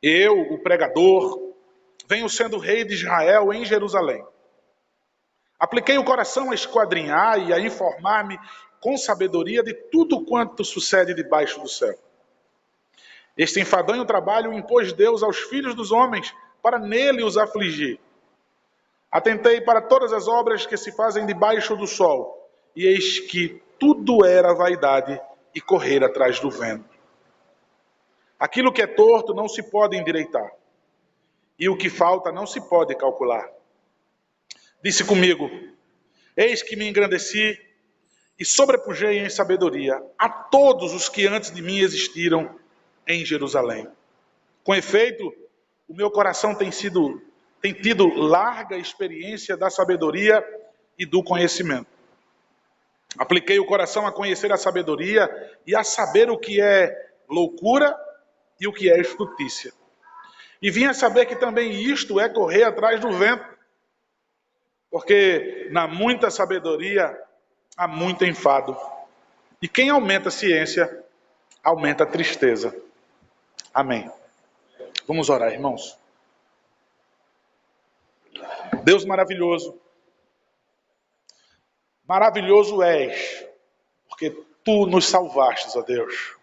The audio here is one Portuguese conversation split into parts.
Eu, o pregador, venho sendo rei de Israel em Jerusalém. Apliquei o coração a esquadrinhar e a informar-me com sabedoria de tudo quanto sucede debaixo do céu. Este enfadonho trabalho impôs Deus aos filhos dos homens para nele os afligir. Atentei para todas as obras que se fazem debaixo do sol, e eis que tudo era vaidade e correr atrás do vento. Aquilo que é torto não se pode endireitar, e o que falta não se pode calcular. Disse comigo: eis que me engrandeci e sobrepujei em sabedoria a todos os que antes de mim existiram em Jerusalém. Com efeito, o meu coração tem tido larga experiência da sabedoria e do conhecimento. Apliquei o coração a conhecer a sabedoria e a saber o que é loucura e o que é estutícia. E vim a saber que também isto é correr atrás do vento, porque na muita sabedoria há muito enfado. E quem aumenta a ciência, aumenta a tristeza. Amém. Vamos orar, irmãos. Deus maravilhoso, maravilhoso és, porque Tu nos salvastes, ó Deus.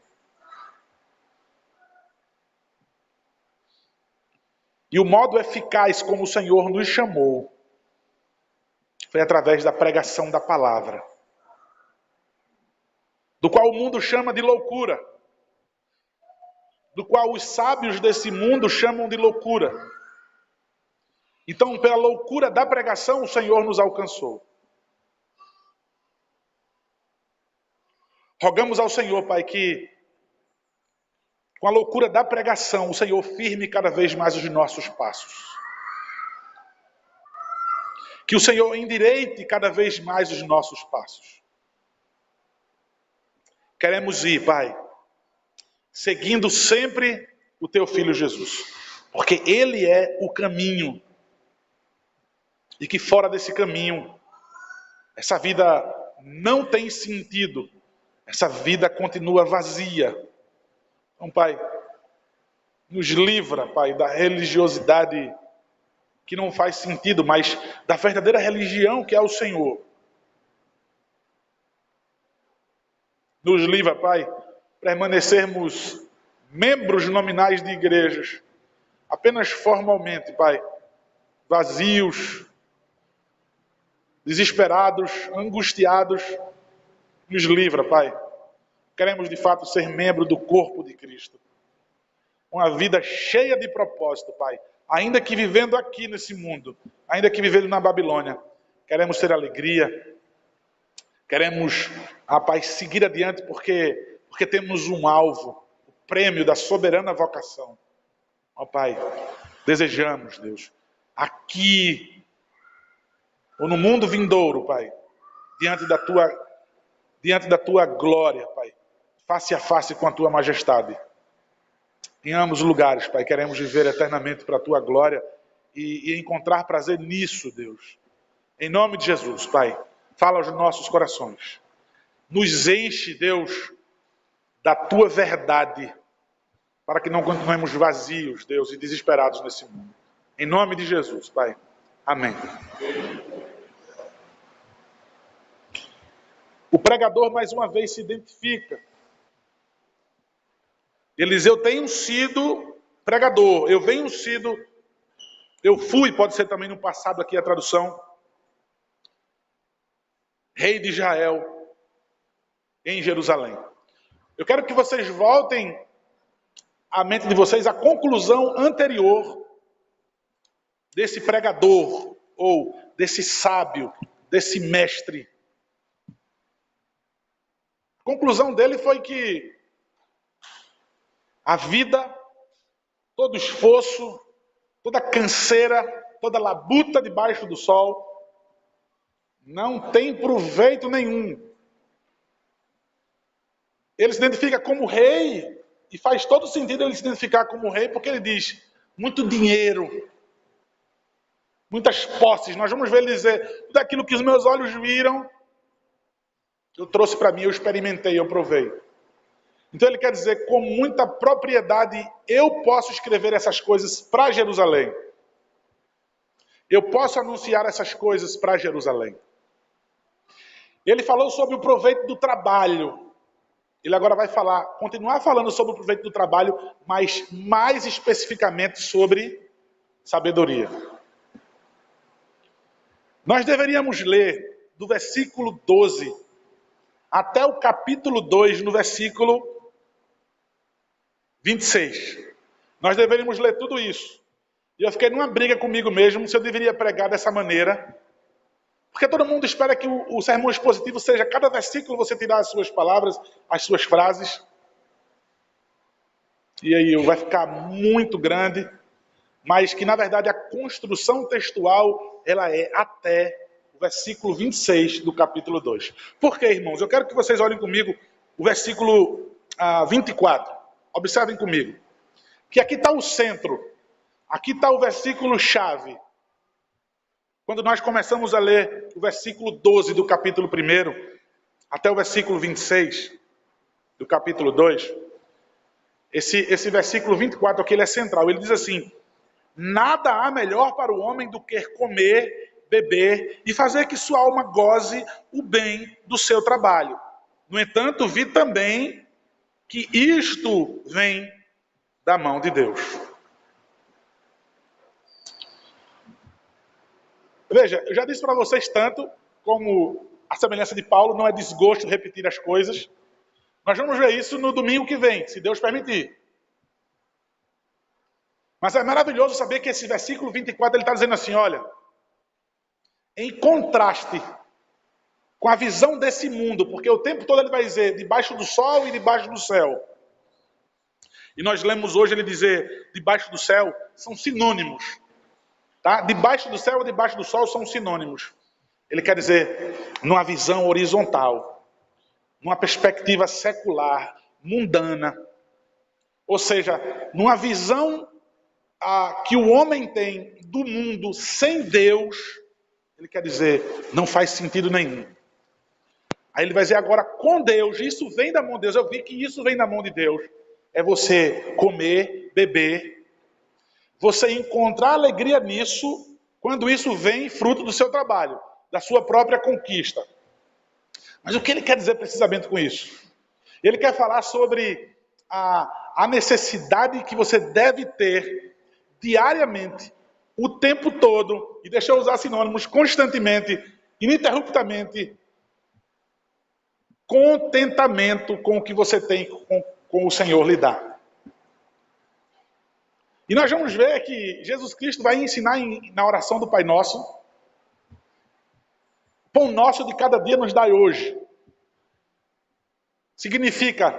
E o modo eficaz como o Senhor nos chamou foi através da pregação da palavra, do qual o mundo chama de loucura, do qual os sábios desse mundo chamam de loucura. Então, pela loucura da pregação, o Senhor nos alcançou. Rogamos ao Senhor, Pai, que com a loucura da pregação, o Senhor firme cada vez mais os nossos passos. Que o Senhor endireite cada vez mais os nossos passos. Queremos ir, Pai, seguindo sempre o Teu Filho Jesus, porque Ele é o caminho. E que fora desse caminho, essa vida não tem sentido, essa vida continua vazia. Então, Pai, nos livra, Pai, da religiosidade que não faz sentido, mas da verdadeira religião que é o Senhor. Nos livra, Pai, permanecermos membros nominais de igrejas, apenas formalmente, Pai, vazios, desesperados, angustiados. Nos livra, Pai. Queremos de fato ser membro do corpo de Cristo. Uma vida cheia de propósito, Pai. Ainda que vivendo aqui nesse mundo, ainda que vivendo na Babilônia, queremos ter alegria. Queremos, Pai, seguir adiante porque temos um alvo, o prêmio da soberana vocação. Ó Pai, desejamos, Deus, aqui ou no mundo vindouro, Pai, diante da tua glória, Pai, face a face com a tua majestade. Em ambos os lugares, Pai, queremos viver eternamente para a tua glória e encontrar prazer nisso, Deus. Em nome de Jesus, Pai, fala aos nossos corações. Nos enche, Deus, da tua verdade, para que não continuemos vazios, Deus, e desesperados nesse mundo. Em nome de Jesus, Pai. Amém. O pregador, mais uma vez, se identifica. Ele diz: eu tenho sido pregador, eu fui, pode ser também no passado aqui a tradução, rei de Israel em Jerusalém. Eu quero que vocês voltem à mente de vocês a conclusão anterior desse pregador, ou desse sábio, desse mestre. A conclusão dele foi que a vida, todo esforço, toda canseira, toda labuta debaixo do sol, não tem proveito nenhum. Ele se identifica como rei, e faz todo sentido ele se identificar como rei, porque ele diz: muito dinheiro, muitas posses. Nós vamos ver ele dizer: tudo aquilo que os meus olhos viram, eu trouxe para mim, eu experimentei, eu provei. Então ele quer dizer, com muita propriedade, eu posso escrever essas coisas para Jerusalém. Eu posso anunciar essas coisas para Jerusalém. Ele falou sobre o proveito do trabalho. Ele agora vai continuar falando sobre o proveito do trabalho, mas mais especificamente sobre sabedoria. Nós deveríamos ler do versículo 12 até o capítulo 2, no versículo 26. Nós deveríamos ler tudo isso. E eu fiquei numa briga comigo mesmo se eu deveria pregar dessa maneira. Porque todo mundo espera que o sermão expositivo seja, cada versículo você tirar as suas palavras, as suas frases. E aí vai ficar muito grande. Mas que, na verdade, a construção textual, ela é até o versículo 26 do capítulo 2. Por quê, irmãos? Eu quero que vocês olhem comigo o versículo 24. Observem comigo. Que aqui está o centro. Aqui está o versículo-chave. Quando nós começamos a ler o versículo 12 do capítulo 1, até o versículo 26 do capítulo 2, esse versículo 24 aqui ele é central. Ele diz assim: nada há melhor para o homem do que comer, beber e fazer que sua alma goze o bem do seu trabalho. No entanto, vi também que isto vem da mão de Deus. Veja, eu já disse para vocês tanto, como a semelhança de Paulo, não é desgosto repetir as coisas. Nós vamos ver isso no domingo que vem, se Deus permitir. Mas é maravilhoso saber que esse versículo 24, ele está dizendo assim, olha, em contraste com a visão desse mundo, porque o tempo todo ele vai dizer, debaixo do sol e debaixo do céu. E nós lemos hoje ele dizer, debaixo do céu, são sinônimos. Tá? Debaixo do céu e debaixo do sol são sinônimos. Ele quer dizer, numa visão horizontal, numa perspectiva secular, mundana. Ou seja, numa visão que o homem tem do mundo sem Deus, ele quer dizer, não faz sentido nenhum. Aí ele vai dizer agora, com Deus, isso vem da mão de Deus. Eu vi que isso vem da mão de Deus. É você comer, beber, você encontrar alegria nisso, quando isso vem fruto do seu trabalho, da sua própria conquista. Mas o que ele quer dizer precisamente com isso? Ele quer falar sobre a necessidade que você deve ter diariamente, o tempo todo, e deixa eu usar sinônimos, constantemente, ininterruptamente, contentamento com o que você tem com o Senhor lhe dá. E nós vamos ver que Jesus Cristo vai ensinar na oração do Pai Nosso, pão nosso de cada dia nos dai hoje. Significa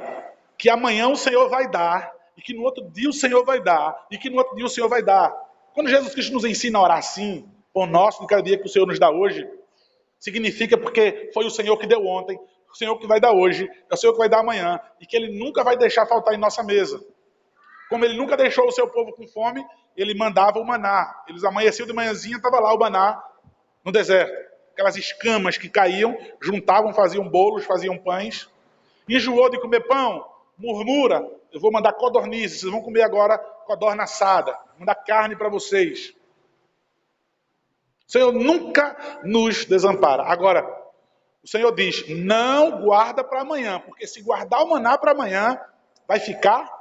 que amanhã o Senhor vai dar, e que no outro dia o Senhor vai dar, e que no outro dia o Senhor vai dar. Quando Jesus Cristo nos ensina a orar assim, pão nosso de cada dia que o Senhor nos dá hoje, significa porque foi o Senhor que deu ontem, o Senhor que vai dar hoje, é o Senhor que vai dar amanhã, e que Ele nunca vai deixar faltar em nossa mesa. Como Ele nunca deixou o seu povo com fome, Ele mandava o maná. Eles amanheciam de manhãzinha, estava lá o maná no deserto. Aquelas escamas que caíam, juntavam, faziam bolos, faziam pães. Enjoou de comer pão? Murmura, eu vou mandar codornizes, vocês vão comer agora codorna assada, vou mandar carne para vocês. O Senhor nunca nos desampara. Agora, o Senhor diz, não guarda para amanhã, porque se guardar o maná para amanhã, vai ficar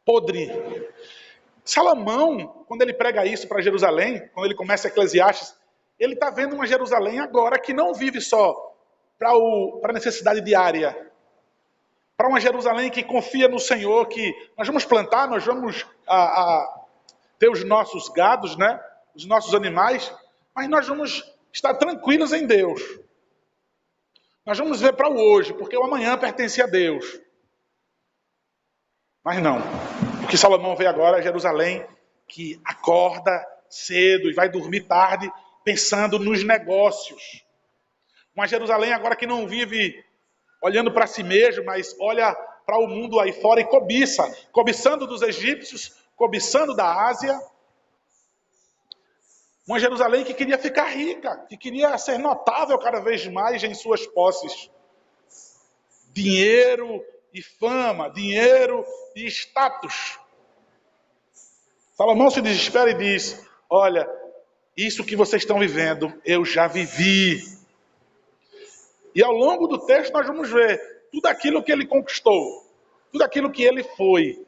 podre. Salomão, quando ele prega isso para Jerusalém, quando ele começa Eclesiastes, ele está vendo uma Jerusalém agora que não vive só para a necessidade diária, para uma Jerusalém que confia no Senhor, que nós vamos plantar, nós vamos ter os nossos gados, né? Os nossos animais, mas nós vamos estar tranquilos em Deus. Nós vamos ver para o hoje, porque o amanhã pertence a Deus. Mas não. O que Salomão vê agora é Jerusalém que acorda cedo e vai dormir tarde pensando nos negócios. Uma Jerusalém agora que não vive olhando para si mesmo, mas olha para o mundo aí fora e cobiça. Cobiçando dos egípcios, cobiçando da Ásia. Uma Jerusalém que queria ficar rica, que queria ser notável cada vez mais em suas posses. Dinheiro e fama, dinheiro e status. Salomão se desespera e diz: olha, isso que vocês estão vivendo, eu já vivi. E ao longo do texto nós vamos ver tudo aquilo que ele conquistou, tudo aquilo que ele foi.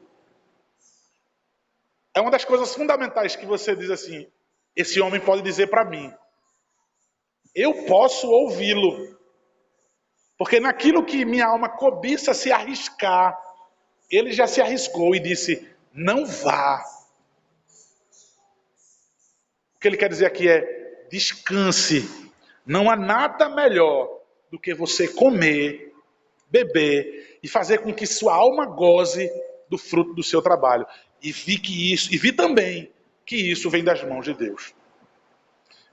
É uma das coisas fundamentais que você diz assim: esse homem pode dizer para mim, eu posso ouvi-lo. Porque naquilo que minha alma cobiça se arriscar, ele já se arriscou e disse: não vá. O que ele quer dizer aqui é: descanse. Não há nada melhor do que você comer, beber e fazer com que sua alma goze do fruto do seu trabalho. E vi também que isso vem das mãos de Deus.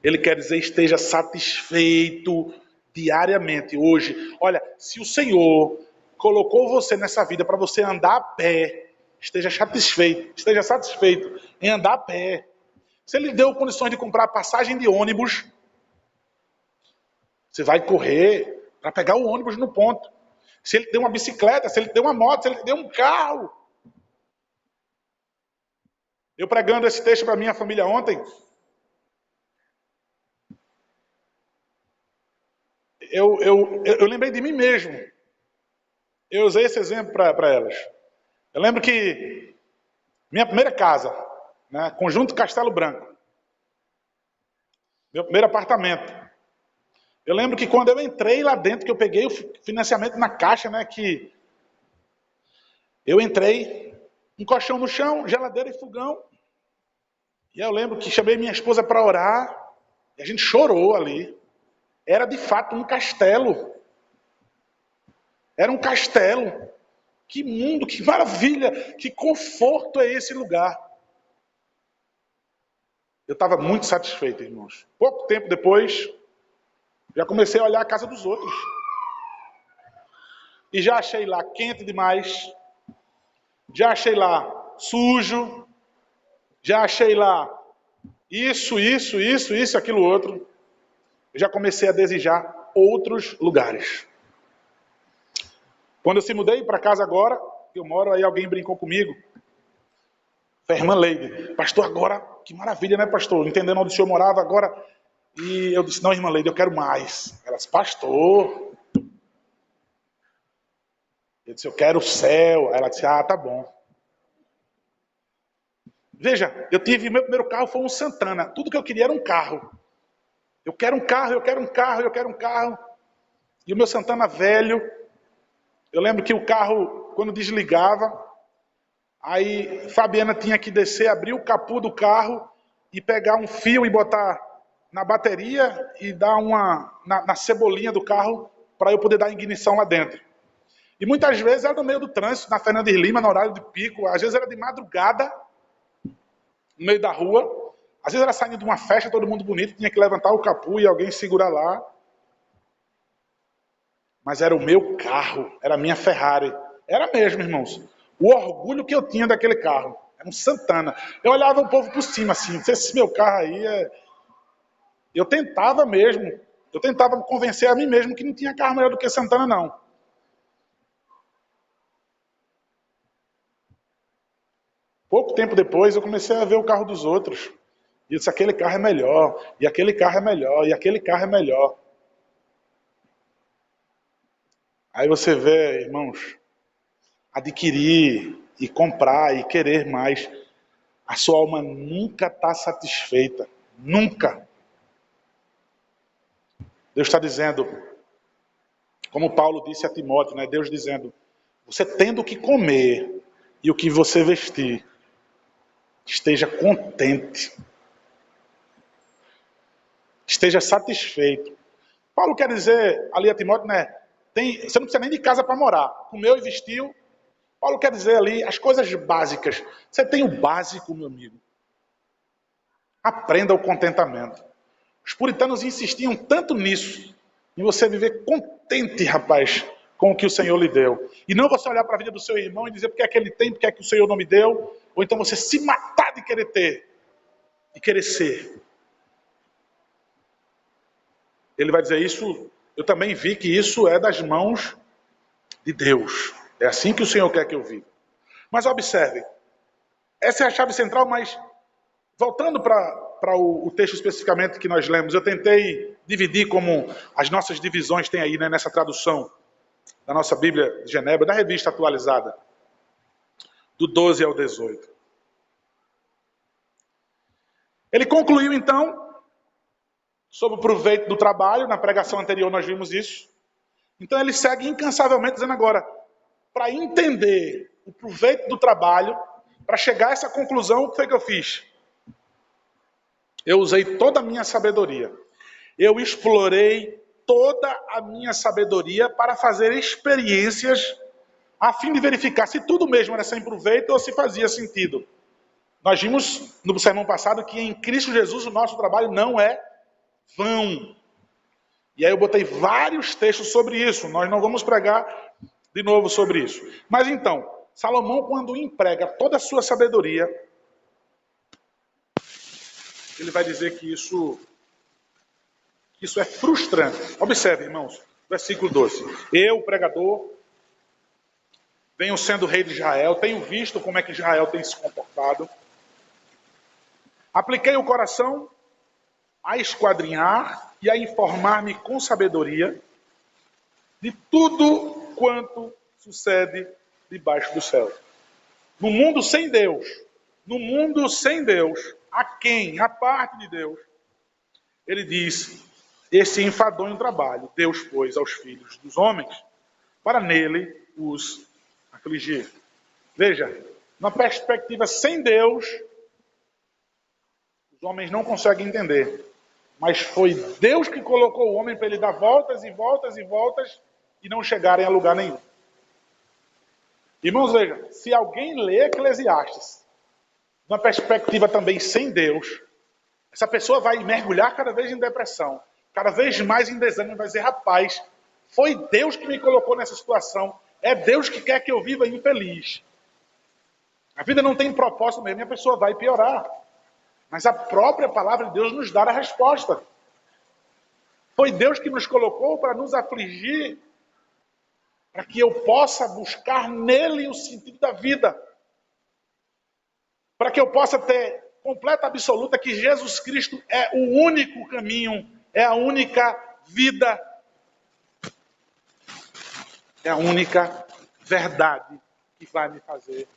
Ele quer dizer: esteja satisfeito diariamente. Hoje, olha, se o Senhor colocou você nessa vida para você andar a pé, esteja satisfeito em andar a pé. Se ele deu condições de comprar a passagem de ônibus, você vai correr para pegar o ônibus no ponto. Se ele deu uma bicicleta, se ele deu uma moto, se ele deu um carro. Eu pregando esse texto para minha família ontem, eu lembrei de mim mesmo. Eu usei esse exemplo para elas. Eu lembro que minha primeira casa, né, Conjunto Castelo Branco, meu primeiro apartamento. Eu lembro que quando eu entrei lá dentro, que eu peguei o financiamento na Caixa, né, que eu entrei, um colchão no chão, geladeira e fogão. E eu lembro que chamei minha esposa para orar, e a gente chorou ali. Era de fato um castelo. Era um castelo. Que mundo, que maravilha, que conforto é esse lugar. Eu estava muito satisfeito, irmãos. Pouco tempo depois, já comecei a olhar a casa dos outros. E já achei lá quente demais. Já achei lá sujo. Já achei lá isso, aquilo outro. Eu já comecei a desejar outros lugares. Quando eu se mudei para casa agora, eu moro, aí alguém brincou comigo. Foi a irmã Leide. Pastor, agora, que maravilha, né, pastor? Entendendo onde o senhor morava agora. E eu disse: não, irmã Leide, eu quero mais. Ela disse: pastor. Eu disse: eu quero o céu. Ela disse: ah, tá bom. Veja, meu primeiro carro foi um Santana. Tudo que eu queria era um carro. Eu quero um carro, eu quero um carro, eu quero um carro. E o meu Santana velho, eu lembro que o carro, quando desligava, aí Fabiana tinha que descer, abrir o capô do carro e pegar um fio e botar na bateria e dar na cebolinha do carro para eu poder dar ignição lá dentro. E muitas vezes era no meio do trânsito, na Fernandes Lima, no horário de pico, às vezes era de madrugada, no meio da rua, às vezes era saindo de uma festa, todo mundo bonito, tinha que levantar o capô e alguém segurar lá. Mas era o meu carro, era a minha Ferrari. Era mesmo, irmãos. O orgulho que eu tinha daquele carro. Era um Santana. Eu olhava o povo por cima, assim, esse meu carro aí é... Eu tentava convencer a mim mesmo que não tinha carro melhor do que Santana, não. Pouco tempo depois, eu comecei a ver o carro dos outros. E eu disse: aquele carro é melhor, e aquele carro é melhor, e aquele carro é melhor. Aí você vê, irmãos, adquirir e comprar e querer mais. A sua alma nunca está satisfeita. Nunca. Deus está dizendo, como Paulo disse a Timóteo, né? Deus dizendo: você tendo o que comer e o que você vestir, esteja contente. Esteja satisfeito. Paulo quer dizer ali a Timóteo, né? Você não precisa nem de casa para morar. Comeu e vestiu. Paulo quer dizer ali as coisas básicas. Você tem o básico, meu amigo. Aprenda o contentamento. Os puritanos insistiam tanto nisso, em você viver contente, rapaz, com o que o Senhor lhe deu. E não você olhar para a vida do seu irmão e dizer porque é que ele tem, porque é que o Senhor não me deu, ou então você se matar de querer ter e querer ser. Ele vai dizer: isso, eu também vi que isso é das mãos de Deus. É assim que o Senhor quer que eu viva. Mas observe, essa é a chave central, mas voltando para o texto especificamente que nós lemos, eu tentei dividir como as nossas divisões tem aí, né, nessa tradução da nossa Bíblia de Genebra, da revista atualizada, do 12 ao 18. Ele concluiu então sobre o proveito do trabalho. Na pregação anterior nós vimos isso. Então ele segue incansavelmente dizendo agora, para entender o proveito do trabalho, para chegar a essa conclusão, o que foi que eu fiz? Eu usei toda a minha sabedoria. Eu explorei toda a minha sabedoria para fazer experiências a fim de verificar se tudo mesmo era sem proveito ou se fazia sentido. Nós vimos no sermão passado que em Cristo Jesus o nosso trabalho não é vão. E aí eu botei vários textos sobre isso. Nós não vamos pregar de novo sobre isso. Mas então, Salomão, quando emprega toda a sua sabedoria, ele vai dizer que isso é frustrante. Observe, irmãos, versículo 12. Eu, pregador, venho sendo rei de Israel, tenho visto como é que Israel tem se comportado. Apliquei o coração a esquadrinhar e a informar-me com sabedoria de tudo quanto sucede debaixo do céu. No mundo sem Deus, a quem? A parte de Deus, ele diz, esse enfadonho trabalho, Deus pôs aos filhos dos homens, para nele os afligir. Veja, na perspectiva sem Deus, os homens não conseguem entender. Mas foi Deus que colocou o homem para ele dar voltas e voltas e voltas e não chegarem a lugar nenhum. Irmãos, veja, se alguém lê Eclesiastes, numa perspectiva também sem Deus, essa pessoa vai mergulhar cada vez em depressão, cada vez mais em desânimo, vai dizer, rapaz, foi Deus que me colocou nessa situação, é Deus que quer que eu viva infeliz. A vida não tem propósito mesmo e a pessoa vai piorar. Mas a própria palavra de Deus nos dá a resposta. Foi Deus que nos colocou para nos afligir, para que eu possa buscar nele o sentido da vida. Para que eu possa ter completa absoluta que Jesus Cristo é o único caminho, é a única vida, é a única verdade que vai me fazer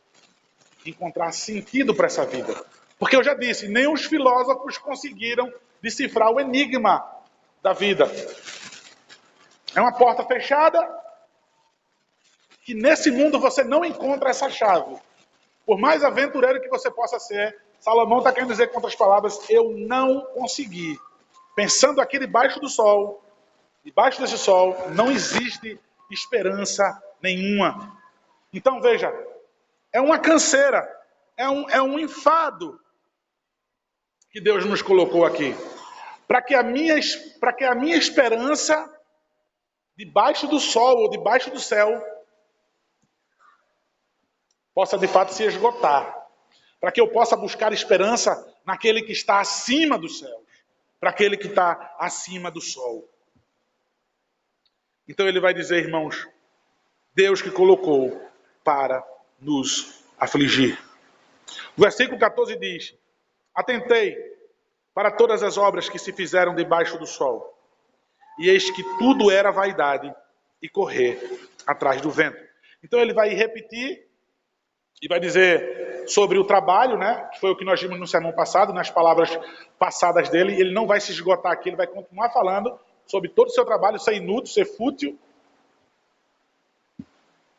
encontrar sentido para essa vida. Porque eu já disse, nem os filósofos conseguiram decifrar o enigma da vida. É uma porta fechada que nesse mundo você não encontra essa chave. Por mais aventureiro que você possa ser, Salomão está querendo dizer com outras palavras, eu não consegui. Pensando aqui debaixo do sol, debaixo desse sol, não existe esperança nenhuma. Então veja, é uma canseira, é um enfado que Deus nos colocou aqui. Para que a minha esperança debaixo do sol ou debaixo do céu possa de fato se esgotar. Para que eu possa buscar esperança naquele que está acima dos céus. Para aquele que está acima do sol. Então ele vai dizer, irmãos, Deus que colocou para nos afligir. O versículo 14 diz, atentei para todas as obras que se fizeram debaixo do sol, e eis que tudo era vaidade e correr atrás do vento. Então ele vai repetir e vai dizer sobre o trabalho, né, que foi o que nós vimos no sermão passado, nas palavras passadas dele. Ele não vai se esgotar aqui, ele vai continuar falando sobre todo o seu trabalho, ser inútil, ser fútil.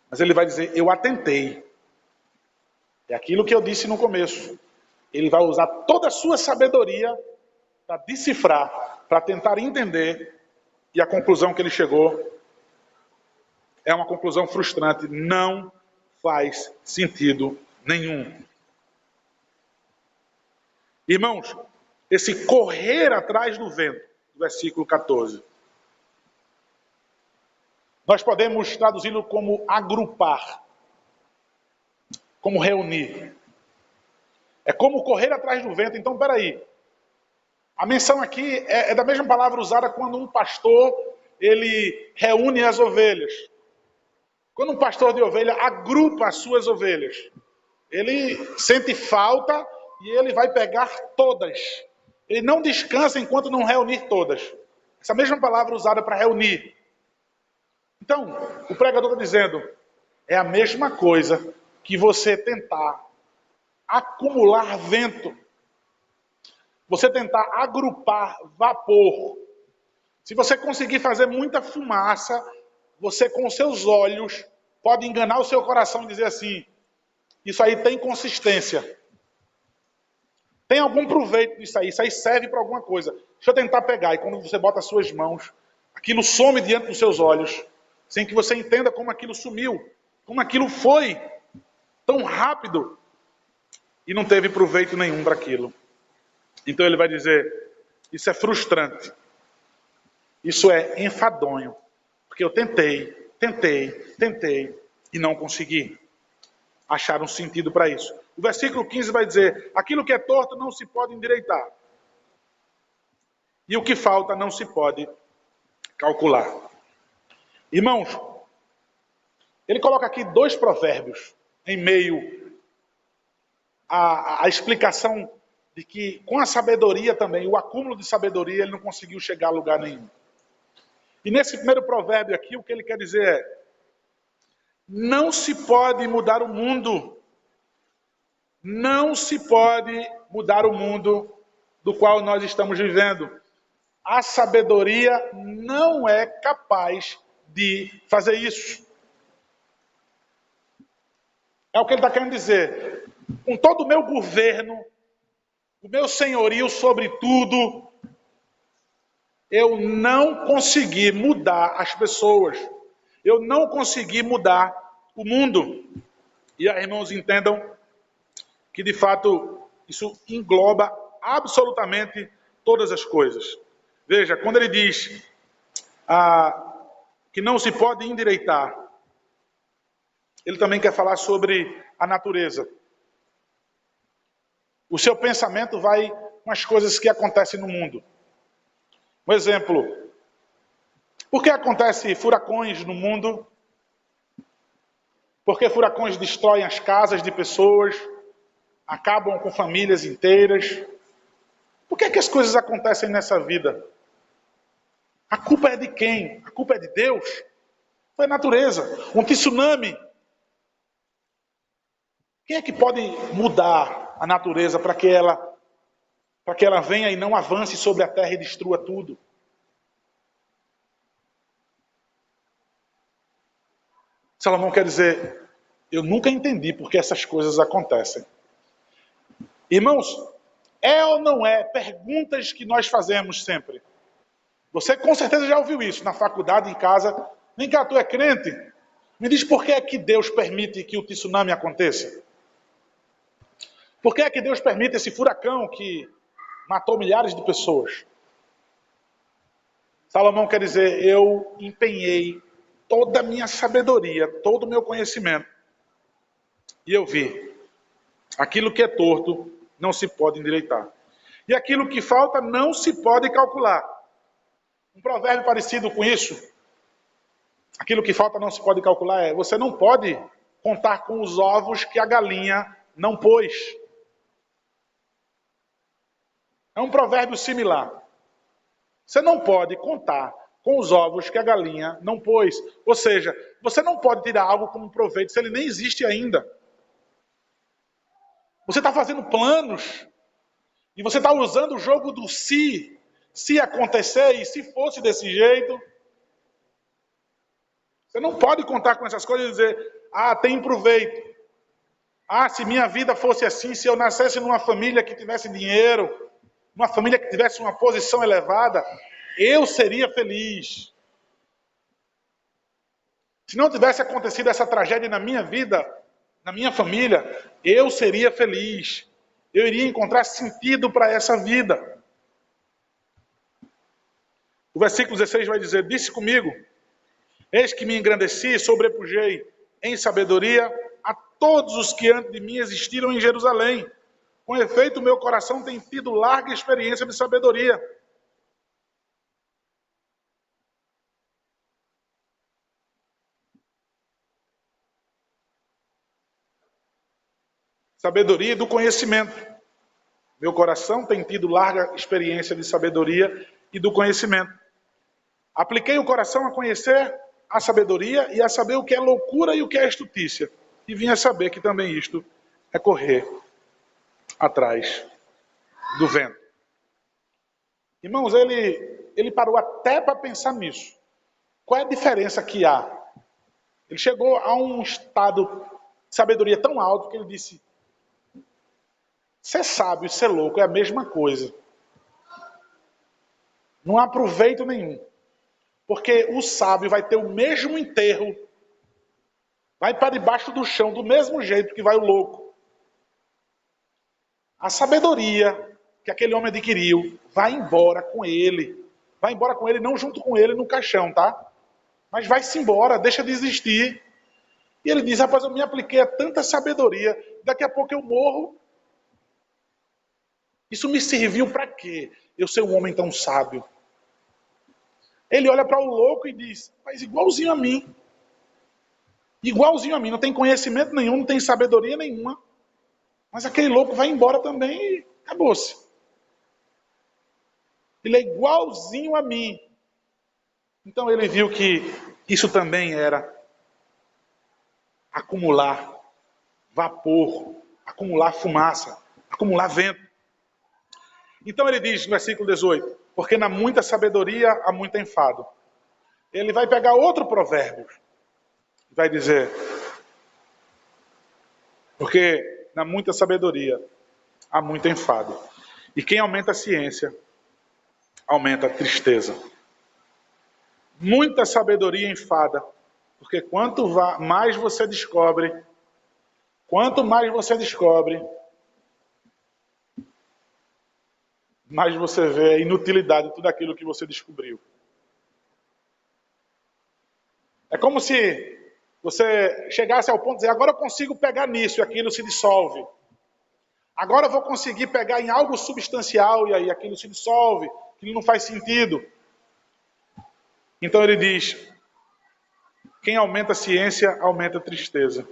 Mas ele vai dizer, eu atentei. É aquilo que eu disse no começo. Ele vai usar toda a sua sabedoria para decifrar, para tentar entender, e a conclusão que ele chegou é uma conclusão frustrante, não faz sentido nenhum. Irmãos, esse correr atrás do vento, versículo 14, nós podemos traduzi-lo como agrupar, como reunir. É como correr atrás do vento. Então, peraí. A menção aqui é da mesma palavra usada quando um pastor ele reúne as ovelhas. Quando um pastor de ovelha agrupa as suas ovelhas, ele sente falta e ele vai pegar todas. Ele não descansa enquanto não reunir todas. Essa mesma palavra usada para reunir. Então, o pregador está dizendo, é a mesma coisa que você tentar acumular vento. Você tentar agrupar vapor. Se você conseguir fazer muita fumaça, você com seus olhos pode enganar o seu coração e dizer assim, isso aí tem consistência. Tem algum proveito disso aí, isso aí serve para alguma coisa. Deixa eu tentar pegar. E quando você bota as suas mãos, aquilo some diante dos seus olhos, sem que você entenda como aquilo sumiu, como aquilo foi tão rápido e não teve proveito nenhum para aquilo. Então ele vai dizer, isso é frustrante, isso é enfadonho, porque eu tentei e não consegui achar um sentido para isso. O versículo 15 vai dizer, aquilo que é torto não se pode endireitar, e o que falta não se pode calcular. Irmãos, ele coloca aqui 2 provérbios em meio à explicação de que com a sabedoria também, o acúmulo de sabedoria, ele não conseguiu chegar a lugar nenhum. E nesse primeiro provérbio aqui, o que ele quer dizer é, não se pode mudar o mundo. Não se pode mudar o mundo do qual nós estamos vivendo. A sabedoria não é capaz de fazer isso. É o que ele está querendo dizer. Com todo o meu governo, o meu senhorio sobre tudo, eu não consegui mudar as pessoas. Eu não consegui mudar o mundo. E aí, irmãos, entendam que, de fato, isso engloba absolutamente todas as coisas. Veja, quando ele diz que não se pode endireitar, ele também quer falar sobre a natureza. O seu pensamento vai com as coisas que acontecem no mundo. Um exemplo, por que acontecem furacões no mundo? Porque furacões destroem as casas de pessoas, acabam com famílias inteiras. Por que as coisas acontecem nessa vida? A culpa é de quem? A culpa é de Deus? Foi a natureza. Um tsunami. Quem é que pode mudar a natureza para que ela venha e não avance sobre a terra e destrua tudo? Salomão quer dizer, eu nunca entendi por que essas coisas acontecem. Irmãos, é ou não é perguntas que nós fazemos sempre? Você com certeza já ouviu isso na faculdade, em casa. Vem cá, tu é crente? Me diz por que é que Deus permite que o tsunami aconteça? Por que é que Deus permite esse furacão que matou milhares de pessoas? Salomão quer dizer, eu empenhei toda a minha sabedoria, todo o meu conhecimento. E eu vi, aquilo que é torto não se pode endireitar. E aquilo que falta não se pode calcular. Um provérbio parecido com isso, aquilo que falta não se pode calcular é, você não pode contar com os ovos que a galinha não pôs. É um provérbio similar. Você não pode contar com os ovos que a galinha não pôs. Ou seja, você não pode tirar algo como proveito se ele nem existe ainda. Você está fazendo planos e você está usando o jogo do se acontecer e se fosse desse jeito. Você não pode contar com essas coisas e dizer, tem proveito. Se minha vida fosse assim, se eu nascesse numa família que tivesse dinheiro, uma família que tivesse uma posição elevada, eu seria feliz. Se não tivesse acontecido essa tragédia na minha vida, na minha família, eu seria feliz. Eu iria encontrar sentido para essa vida. O versículo 16 vai dizer, disse comigo, eis que me engrandeci e sobrepujei em sabedoria a todos os que antes de mim existiram em Jerusalém. Com efeito, meu coração tem tido larga experiência de sabedoria. sabedoria e do conhecimento. Meu coração tem tido larga experiência de sabedoria e do conhecimento. Apliquei o coração a conhecer a sabedoria e a saber o que é loucura e o que é estutícia. E vim a saber que também isto é correr atrás do vento. Irmãos, ele parou até para pensar nisso. Qual é a diferença que há? Ele chegou a um estado de sabedoria tão alto que ele disse: ser sábio e ser louco é a mesma coisa. Não há proveito nenhum. Porque o sábio vai ter o mesmo enterro, vai para debaixo do chão do mesmo jeito que vai o louco. A sabedoria que aquele homem adquiriu vai embora com ele. Vai embora com ele, não junto com ele no caixão, tá? Mas vai-se embora, deixa de existir. E ele diz: rapaz, eu me apliquei a tanta sabedoria, daqui a pouco eu morro. Isso me serviu para quê? Eu ser um homem tão sábio. Ele olha para o louco e diz: mas igualzinho a mim. Igualzinho a mim, não tem conhecimento nenhum, não tem sabedoria nenhuma. Mas aquele louco vai embora também e acabou-se. Ele é igualzinho a mim. Então ele viu que isso também era acumular vapor, acumular fumaça, acumular vento. Então ele diz no versículo 18: porque na muita sabedoria há muito enfado. Ele vai pegar outro provérbio, vai dizer: porque na muita sabedoria há muito enfado. E quem aumenta a ciência, aumenta a tristeza. Muita sabedoria enfada, porque quanto mais você descobre, mais você vê a inutilidade de tudo aquilo que você descobriu. É como se você chegasse ao ponto de dizer: agora eu consigo pegar nisso e aquilo se dissolve. Agora eu vou conseguir pegar em algo substancial e aí aquilo se dissolve, aquilo não faz sentido. Então ele diz: quem aumenta a ciência, aumenta a tristeza.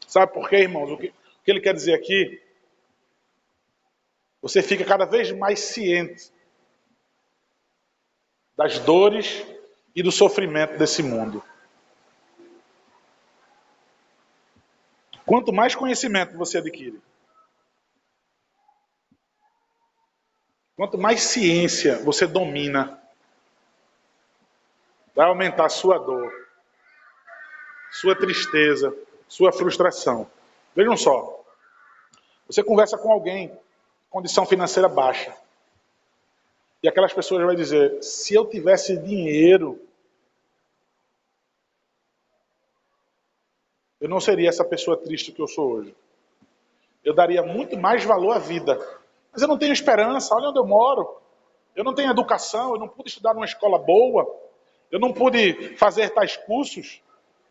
Sabe por quê, irmãos? O que ele quer dizer aqui? Você fica cada vez mais ciente das dores e do sofrimento desse mundo. Quanto mais conhecimento você adquire, quanto mais ciência você domina, vai aumentar a sua dor, sua tristeza, sua frustração. Vejam só, você conversa com alguém, condição financeira baixa, e aquelas pessoas vão dizer: se eu tivesse dinheiro, eu não seria essa pessoa triste que eu sou hoje. Eu daria muito mais valor à vida. Mas eu não tenho esperança, olha onde eu moro. Eu não tenho educação, eu não pude estudar numa escola boa. Eu não pude fazer tais cursos.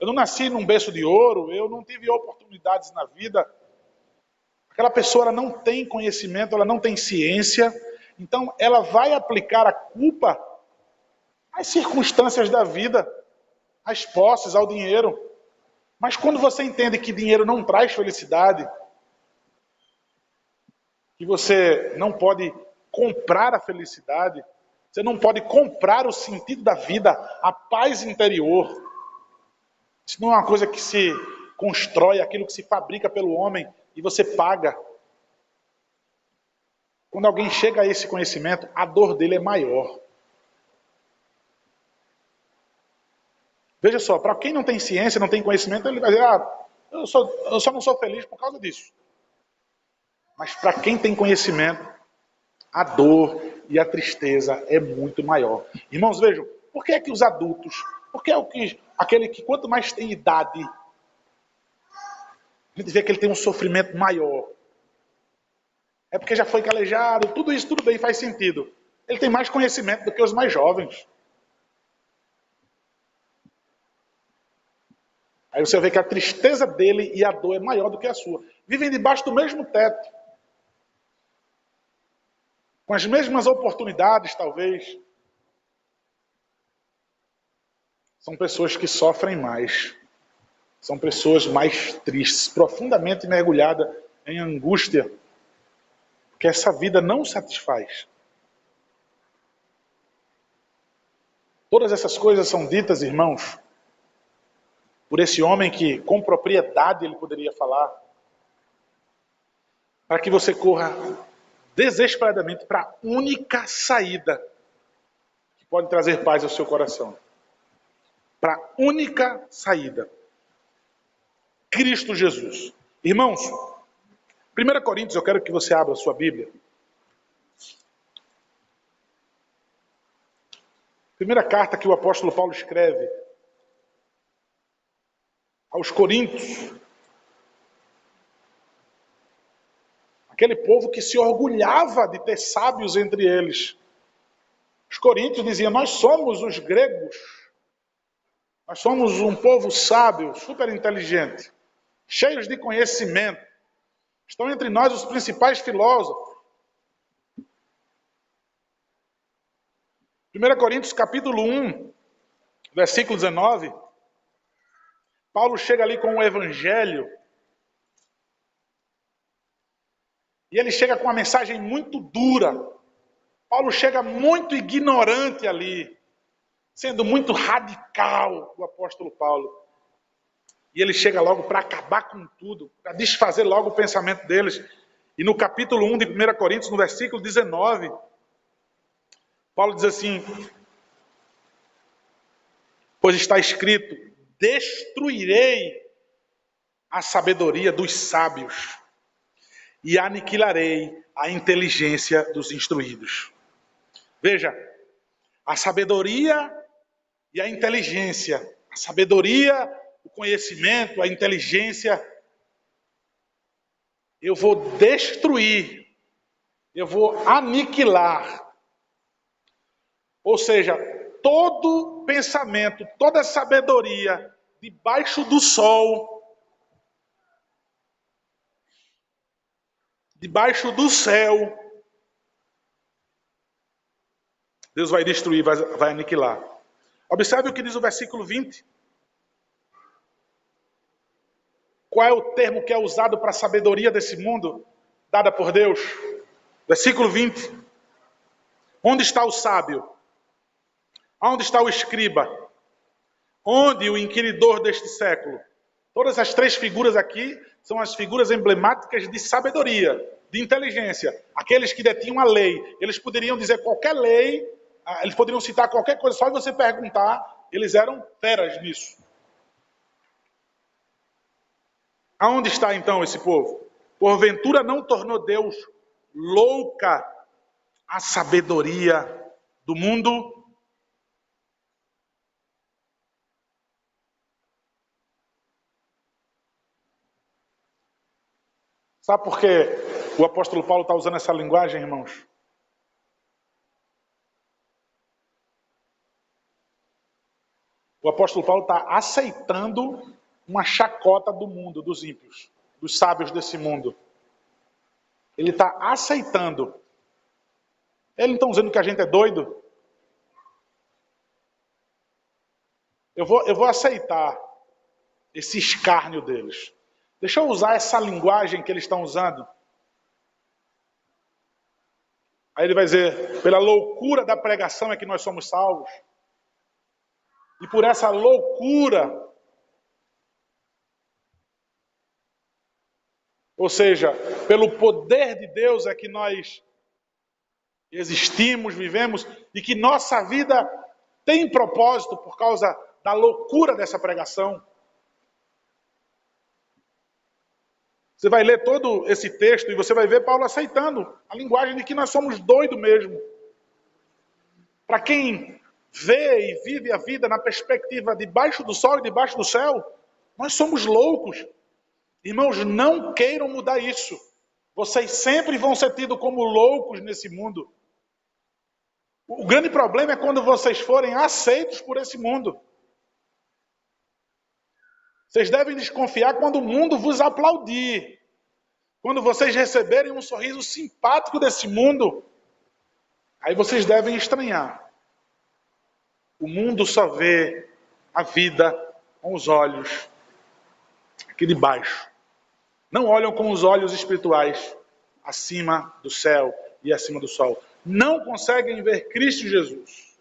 Eu não nasci num berço de ouro, eu não tive oportunidades na vida. Aquela pessoa ela não tem conhecimento, ela não tem ciência. Então ela vai aplicar a culpa às circunstâncias da vida, às posses, ao dinheiro. Mas quando você entende que dinheiro não traz felicidade, que você não pode comprar a felicidade, você não pode comprar o sentido da vida, a paz interior. Isso não é uma coisa que se constrói, aquilo que se fabrica pelo homem e você paga. Quando alguém chega a esse conhecimento, a dor dele é maior. Veja só, para quem não tem ciência, não tem conhecimento, ele vai dizer: eu só não sou feliz por causa disso. Mas para quem tem conhecimento, a dor e a tristeza é muito maior. Irmãos, vejam, por que é que os adultos, por que é aquele que quanto mais tem idade, a gente vê que ele tem um sofrimento maior? É porque já foi calejado, tudo isso, tudo bem, faz sentido. Ele tem mais conhecimento do que os mais jovens. Aí você vê que a tristeza dele e a dor é maior do que a sua. Vivem debaixo do mesmo teto. Com as mesmas oportunidades, talvez. São pessoas que sofrem mais. São pessoas mais tristes, profundamente mergulhadas em angústia, porque essa vida não satisfaz. Todas essas coisas são ditas, irmãos, por esse homem que com propriedade ele poderia falar, para que você corra desesperadamente para a única saída que pode trazer paz ao seu coração. Para a única saída. Cristo Jesus. Irmãos, 1 Coríntios, eu quero que você abra a sua Bíblia. Primeira carta que o apóstolo Paulo escreve aos Coríntios. Aquele povo que se orgulhava de ter sábios entre eles. Os coríntios diziam, nós somos os gregos. Nós somos um povo sábio, super inteligente, cheios de conhecimento. Estão entre nós os principais filósofos. 1 Coríntios capítulo 1, versículo 19. Paulo chega ali com o evangelho. E ele chega com uma mensagem muito dura. Paulo chega muito ignorante ali, sendo muito radical, o apóstolo Paulo. E ele chega logo para acabar com tudo, para desfazer logo o pensamento deles. E no capítulo 1 de 1 Coríntios, no versículo 19, Paulo diz assim, pois está escrito, destruirei a sabedoria dos sábios e aniquilarei a inteligência dos instruídos. Veja, a sabedoria e a inteligência, a sabedoria, o conhecimento, a inteligência, eu vou destruir, eu vou aniquilar. Ou seja, todo pensamento, toda sabedoria debaixo do sol, debaixo do céu, Deus vai destruir, vai aniquilar. Observe o que diz o versículo 20. Qual é o termo que é usado para a sabedoria desse mundo, dada por Deus? Versículo 20. Onde está o sábio? Onde está o escriba? Onde o inquiridor deste século? Todas as três figuras aqui são as figuras emblemáticas de sabedoria, de inteligência. Aqueles que detinham a lei, eles poderiam dizer qualquer lei, eles poderiam citar qualquer coisa, só de você perguntar, eles eram feras nisso. Aonde está então esse povo? Porventura não tornou Deus louca a sabedoria do mundo? Sabe por que o apóstolo Paulo está usando essa linguagem, irmãos? O apóstolo Paulo está aceitando uma chacota do mundo, dos ímpios, dos sábios desse mundo. Ele está aceitando. Eles não estão dizendo que a gente é doido? Eu vou aceitar esse escárnio deles. Deixa eu usar essa linguagem que eles estão usando. Aí ele vai dizer, pela loucura da pregação é que nós somos salvos. E por essa loucura, ou seja, pelo poder de Deus é que nós existimos, vivemos, e que nossa vida tem propósito por causa da loucura dessa pregação. Você vai ler todo esse texto e você vai ver Paulo aceitando a linguagem de que nós somos doidos mesmo. Para quem vê e vive a vida na perspectiva debaixo do sol e debaixo do céu, nós somos loucos. Irmãos, não queiram mudar isso. Vocês sempre vão ser tidos como loucos nesse mundo. O grande problema é quando vocês forem aceitos por esse mundo. Vocês devem desconfiar quando o mundo vos aplaudir. Quando vocês receberem um sorriso simpático desse mundo, aí vocês devem estranhar. O mundo só vê a vida com os olhos aqui de baixo. Não olham com os olhos espirituais acima do céu e acima do sol. Não conseguem ver Cristo Jesus.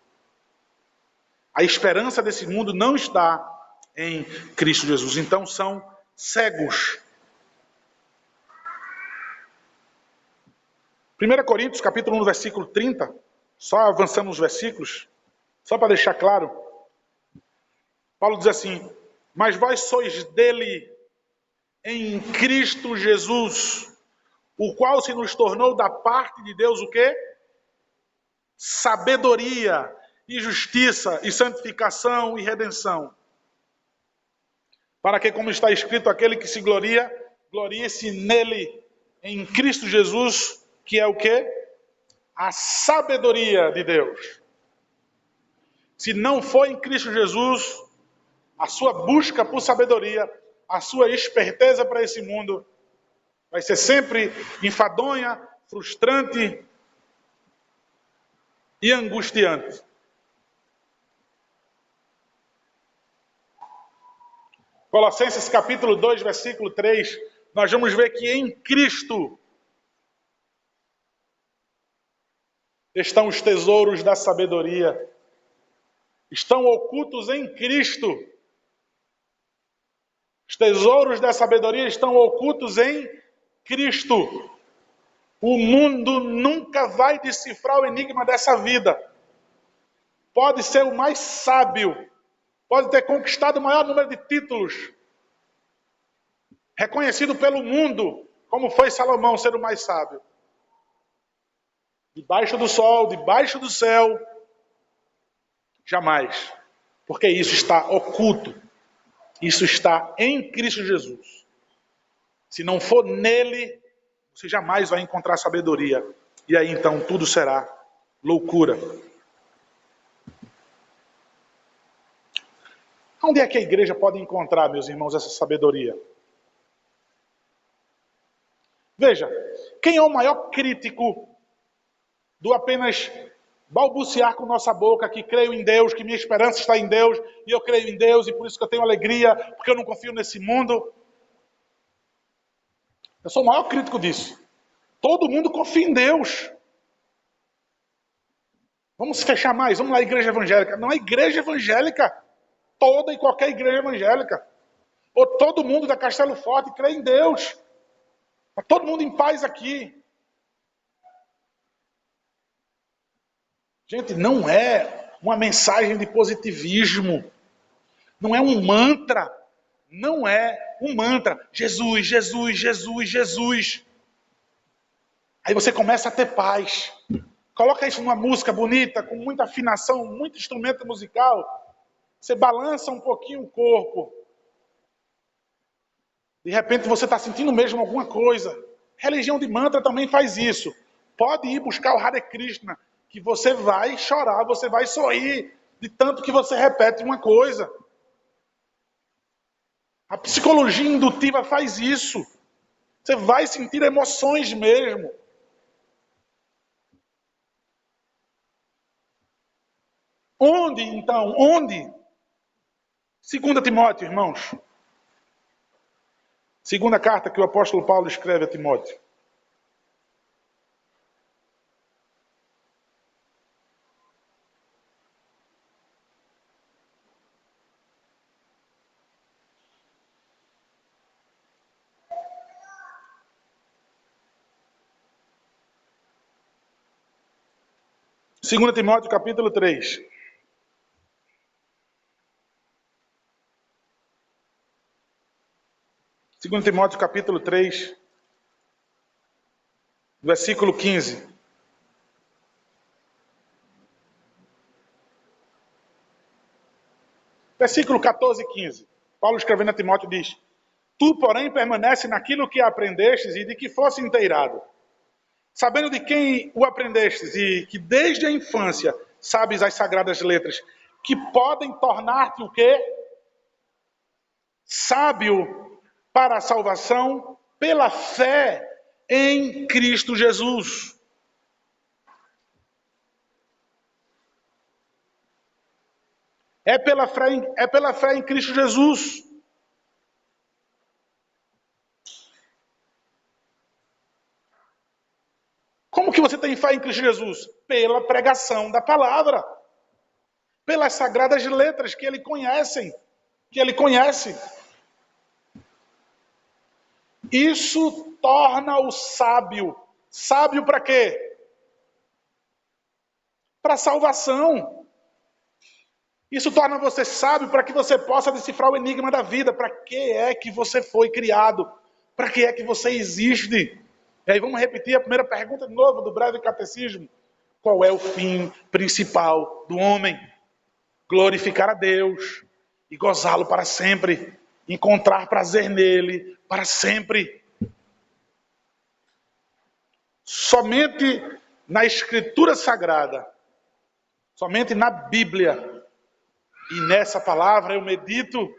A esperança desse mundo não está em Cristo Jesus. Então são cegos. 1 Coríntios, capítulo 1, versículo 30. Só avançando os versículos, só para deixar claro. Paulo diz assim: mas vós sois dele em Cristo Jesus, o qual se nos tornou da parte de Deus o quê? Sabedoria e justiça e santificação e redenção. Para que, como está escrito, aquele que se gloria, glorie-se nele, em Cristo Jesus, que é o quê? A sabedoria de Deus. Se não for em Cristo Jesus, a sua busca por sabedoria, a sua esperteza para esse mundo, vai ser sempre enfadonha, frustrante e angustiante. Colossenses capítulo 2, versículo 3, nós vamos ver que em Cristo estão os tesouros da sabedoria. Estão ocultos em Cristo. Os tesouros da sabedoria estão ocultos em Cristo. O mundo nunca vai decifrar o enigma dessa vida. Pode ser o mais sábio, pode ter conquistado o maior número de títulos, reconhecido pelo mundo, como foi Salomão ser o mais sábio. Debaixo do sol, debaixo do céu, jamais. Porque isso está oculto. Isso está em Cristo Jesus. Se não for nele, você jamais vai encontrar sabedoria. E aí então tudo será loucura. Onde é que a igreja pode encontrar, meus irmãos, essa sabedoria? Veja, quem é o maior crítico do apenas balbuciar com nossa boca que creio em Deus, que minha esperança está em Deus, e eu creio em Deus, e por isso que eu tenho alegria, porque eu não confio nesse mundo? Eu sou o maior crítico disso. Todo mundo confia em Deus. Vamos se fechar mais, vamos lá, igreja evangélica. Não é igreja evangélica, toda e qualquer igreja evangélica. Ou todo mundo da Castelo Forte crê em Deus. Está todo mundo em paz aqui. Gente, não é uma mensagem de positivismo. Não é um mantra. Não é um mantra. Jesus, Jesus, Jesus, Jesus. Aí você começa a ter paz. Coloca isso numa música bonita, com muita afinação, muito instrumento musical. Você balança um pouquinho o corpo. De repente você está sentindo mesmo alguma coisa. Religião de mantra também faz isso. Pode ir buscar o Hare Krishna, que você vai chorar, você vai sorrir, de tanto que você repete uma coisa. A psicologia indutiva faz isso. Você vai sentir emoções mesmo. Onde, então? Onde? 2 Timóteo, irmãos. Segunda carta que o apóstolo Paulo escreve a Timóteo. Segunda Timóteo, capítulo 3. Segundo Timóteo, capítulo 3, versículo 15. Versículo 14 e 15. Paulo escrevendo a Timóteo diz: tu, porém, permanece naquilo que aprendestes e de que fosse inteirado, sabendo de quem o aprendestes e que desde a infância sabes as sagradas letras, que podem tornar-te o quê? Sábio para a salvação pela fé em Cristo Jesus. É pela fé em Cristo Jesus. fé em Cristo Jesus? Pela pregação da palavra. Pelas sagradas letras que ele conhece. Isso torna-o sábio. Sábio para quê? Para salvação. Isso torna você sábio para que você possa decifrar o enigma da vida. Para que é que você foi criado? Para que é que você existe? E aí vamos repetir a primeira pergunta de novo do breve catecismo. Qual é o fim principal do homem? Glorificar a Deus e gozá-lo para sempre. Encontrar prazer nele para sempre. Somente na Escritura Sagrada, somente na Bíblia, e nessa palavra eu medito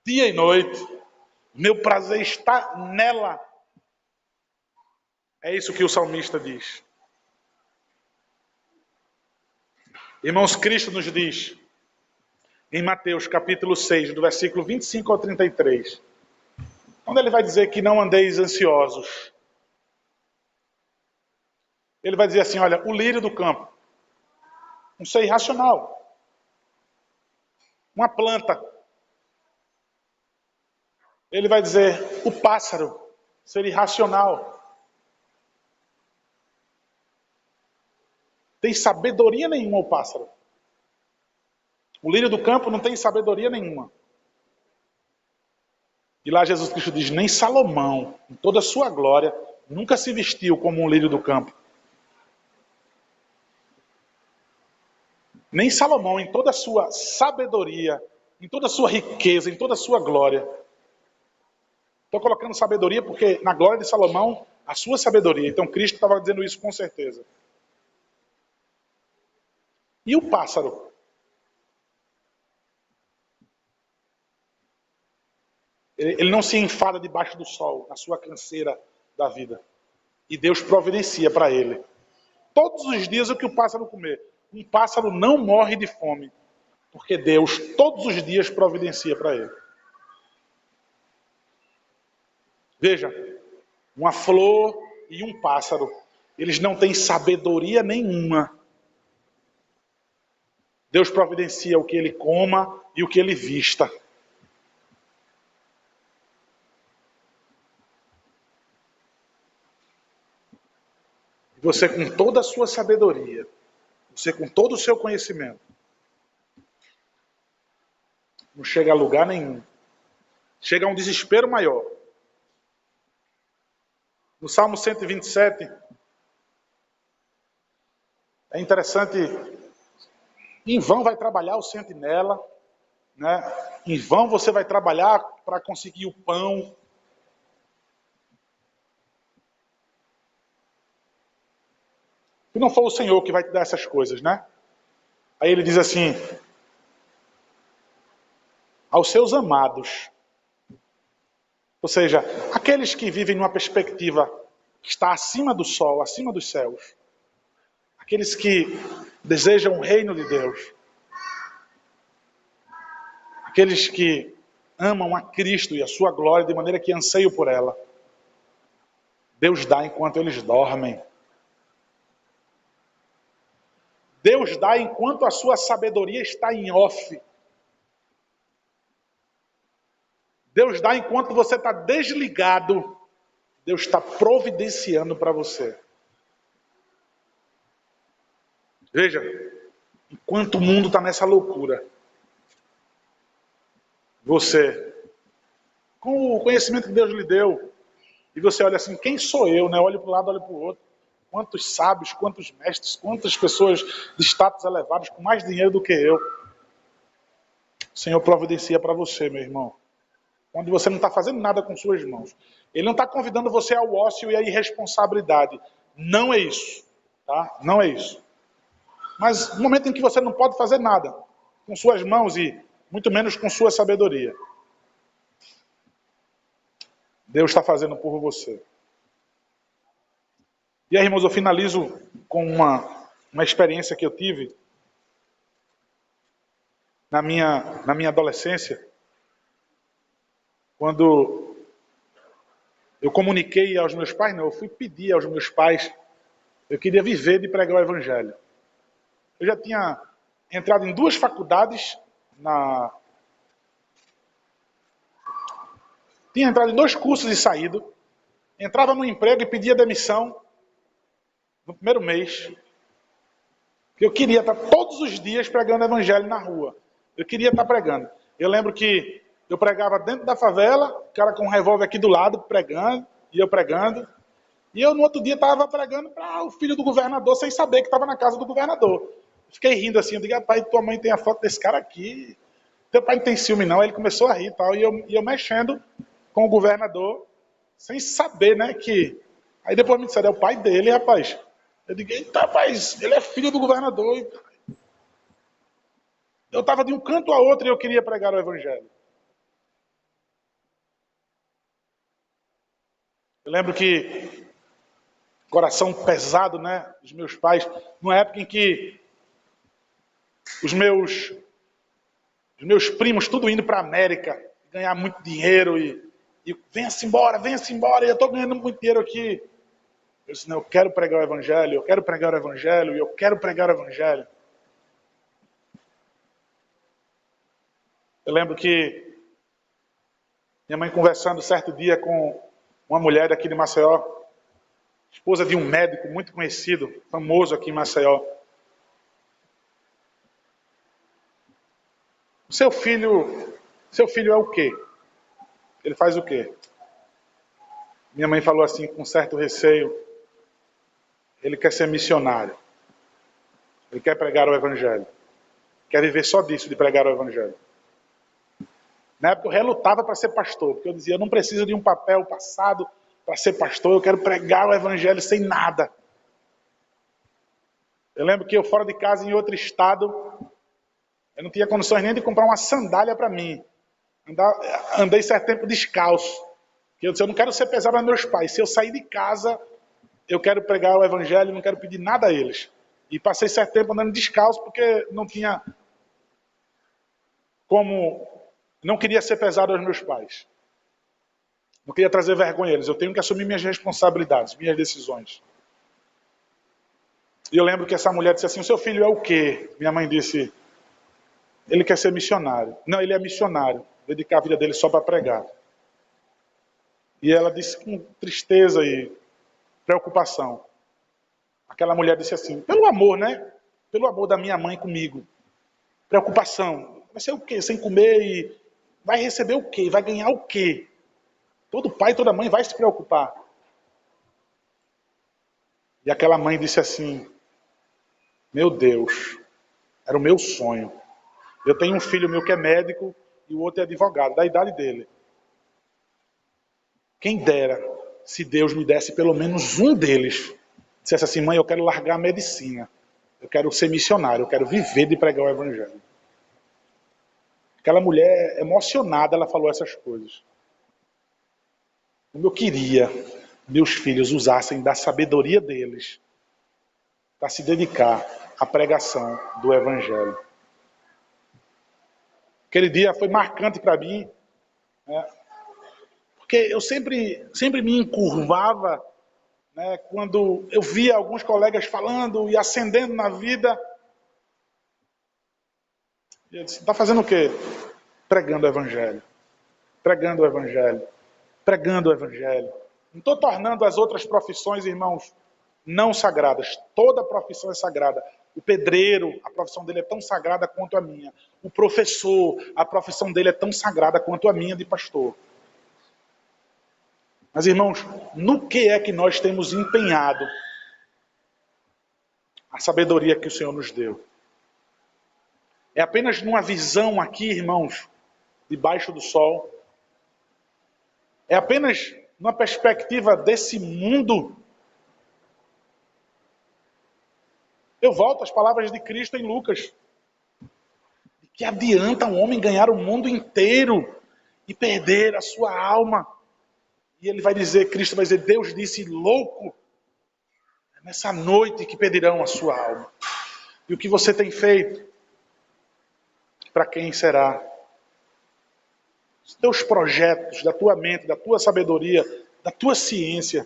dia e noite. Meu prazer está nela. É isso que o salmista diz. Irmãos, Cristo nos diz, em Mateus capítulo 6, do versículo 25 ao 33, onde ele vai dizer que não andeis ansiosos. Ele vai dizer assim, olha, o lírio do campo, um ser irracional, uma planta. Ele vai dizer, o pássaro, ser irracional. Tem sabedoria nenhuma o pássaro. O lírio do campo não tem sabedoria nenhuma. E lá Jesus Cristo diz, nem Salomão, em toda a sua glória, nunca se vestiu como um lírio do campo. Nem Salomão, em toda a sua sabedoria, em toda a sua riqueza, em toda a sua glória. Estou colocando sabedoria porque na glória de Salomão, a sua sabedoria. Então Cristo estava dizendo isso com certeza. E o pássaro? Ele não se enfada debaixo do sol, na sua canseira da vida. E Deus providencia para ele. Todos os dias o que o pássaro comer. Um pássaro não morre de fome, porque Deus todos os dias providencia para ele. Veja, uma flor e um pássaro, eles não têm sabedoria nenhuma. Deus providencia o que ele coma e o que ele vista. Você com toda a sua sabedoria, você com todo o seu conhecimento, não chega a lugar nenhum. Chega a um desespero maior. No Salmo 127, é interessante, em vão vai trabalhar o sentinela, né? Em vão você vai trabalhar para conseguir o pão. Se não for o Senhor que vai te dar essas coisas, né? Aí ele diz assim, aos seus amados, ou seja, aqueles que vivem numa perspectiva que está acima do sol, acima dos céus, aqueles que desejam o reino de Deus, aqueles que amam a Cristo e a sua glória de maneira que anseiam por ela, Deus dá enquanto eles dormem. Deus dá enquanto a sua sabedoria está em off. Deus dá enquanto você está desligado. Deus está providenciando para você. Veja, enquanto o mundo está nessa loucura, você, com o conhecimento que Deus lhe deu, e você olha assim, quem sou eu, né? Olha para um lado, olha para o outro. Quantos sábios, quantos mestres, quantas pessoas de status elevados com mais dinheiro do que eu. O Senhor providencia para você, meu irmão. Onde você não está fazendo nada com suas mãos. Ele não está convidando você ao ócio e à irresponsabilidade. Não é isso. Tá? Não é isso. Mas no momento em que você não pode fazer nada com suas mãos e muito menos com sua sabedoria, Deus está fazendo por você. E aí, irmãos, eu finalizo com uma experiência que eu tive na minha adolescência, quando eu comuniquei aos meus pais, não, eu fui pedir aos meus pais, Eu queria viver de pregar o evangelho. Eu já tinha entrado em 2 faculdades, tinha entrado em 2 cursos e saído. Entrava no emprego e pedia demissão no primeiro mês. Eu queria estar todos os dias pregando o evangelho na rua. Eu queria estar pregando. Eu lembro que eu pregava dentro da favela, o cara com um revólver aqui do lado pregando, e eu pregando. E eu no outro dia estava pregando para o filho do governador, sem saber que estava na casa do governador. Fiquei rindo assim, eu digo, pai, tua mãe tem a foto desse cara aqui. Teu pai não tem ciúme não. Aí ele começou a rir e tal. E eu mexendo com o governador, sem saber, né, que... Aí depois me disseram, é o pai dele, rapaz. Eu digo, eita, rapaz, ele é filho do governador. Eu estava de um canto a outro e eu queria pregar o evangelho. Eu lembro que, coração pesado, né, dos meus pais, numa época em que os meus primos, tudo indo para a América, ganhar muito dinheiro e venha-se embora, e eu estou ganhando muito dinheiro aqui. Eu disse, não, eu quero pregar o evangelho, eu quero pregar o evangelho, e eu quero pregar o evangelho. Eu lembro que minha mãe conversando certo dia com uma mulher daqui de Maceió, esposa de um médico muito conhecido, famoso aqui em Maceió. Seu filho é o quê? Ele faz o quê? Minha mãe falou assim, com certo receio, ele quer ser missionário. Ele quer pregar o evangelho. Quer viver só disso, de pregar o evangelho. Na época eu relutava para ser pastor, porque eu dizia, eu não preciso de um papel passado para ser pastor, eu quero pregar o evangelho sem nada. Eu lembro que eu fora de casa, em outro estado, eu não tinha condições nem de comprar uma sandália para mim. Andei certo tempo descalço. Eu disse, eu não quero ser pesado aos meus pais. Se eu sair de casa, eu quero pregar o evangelho, não quero pedir nada a eles. E passei certo tempo andando descalço, porque não tinha como... Não queria ser pesado aos meus pais. Não queria trazer vergonha a eles. Eu tenho que assumir minhas responsabilidades, minhas decisões. E eu lembro que essa mulher disse assim, o seu filho é o quê? Minha mãe disse, ele quer ser missionário. Não, ele é missionário. Dedicar a vida dele só para pregar. E ela disse com tristeza e preocupação. Aquela mulher disse assim, pelo amor, né? Pelo amor da minha mãe comigo. Preocupação. Vai ser o quê? Sem comer e... Vai receber o quê? Vai ganhar o quê? Todo pai, toda mãe vai se preocupar. E aquela mãe disse assim, meu Deus, era o meu sonho. Eu tenho um filho meu que é médico e o outro é advogado, da idade dele. Quem dera se Deus me desse pelo menos um deles. Dissesse assim, mãe, eu quero largar a medicina. Eu quero ser missionário, eu quero viver de pregar o evangelho. Aquela mulher emocionada, ela falou essas coisas. Como eu queria meus filhos usassem da sabedoria deles para se dedicar à pregação do evangelho. Aquele dia foi marcante para mim, né? Porque eu sempre me encurvava, né, quando eu via alguns colegas falando e ascendendo na vida. E eu disse, está fazendo o quê? Pregando o evangelho. Pregando o evangelho. Pregando o evangelho. Não estou tornando as outras profissões, irmãos, não sagradas. Toda profissão é sagrada. O pedreiro, a profissão dele é tão sagrada quanto a minha. O professor, a profissão dele é tão sagrada quanto a minha de pastor. Mas, irmãos, no que é que nós temos empenhado a sabedoria que o Senhor nos deu? É apenas numa visão aqui, irmãos, debaixo do sol? É apenas numa perspectiva desse mundo? Eu volto às palavras de Cristo em Lucas. Que adianta um homem ganhar o mundo inteiro e perder a sua alma? E ele vai dizer, Cristo vai dizer, Deus disse, louco, é nessa noite que perderão a sua alma. E o que você tem feito? Para quem será? Os teus projetos, da tua mente, da tua sabedoria, da tua ciência,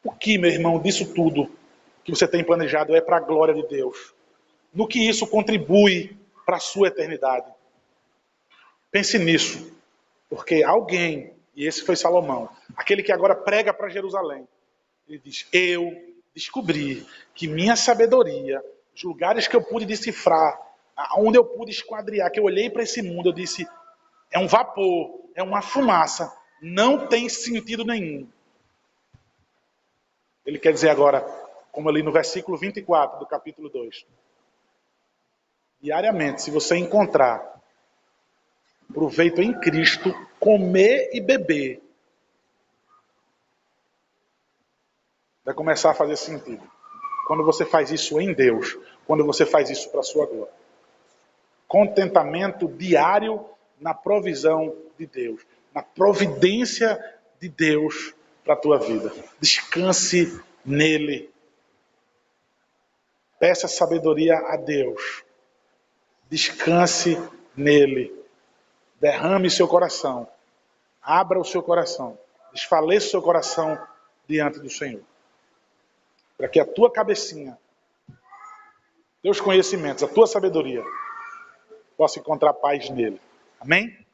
O que, meu irmão, disso tudo que você tem planejado é para a glória de Deus? No que isso contribui para a sua eternidade? Pense nisso, porque alguém, e esse foi Salomão, aquele que agora prega para Jerusalém, ele diz: eu descobri que minha sabedoria, os lugares que eu pude decifrar, onde eu pude esquadriar, que eu olhei para esse mundo, eu disse: é um vapor, é uma fumaça, não tem sentido nenhum. Ele quer dizer agora, como ali no versículo 24 do capítulo 2, diariamente, se você encontrar proveito em Cristo, comer e beber, vai começar a fazer sentido. Quando você faz isso em Deus, quando você faz isso para a sua glória. Contentamento diário na provisão de Deus, na providência de Deus para a tua vida. Descanse nele. Peça sabedoria a Deus. Descanse nele. Derrame seu coração. Abra o seu coração. Desfaleça o seu coração diante do Senhor. Para que a tua cabecinha, teus conhecimentos, a tua sabedoria, possa encontrar paz nele. Amém?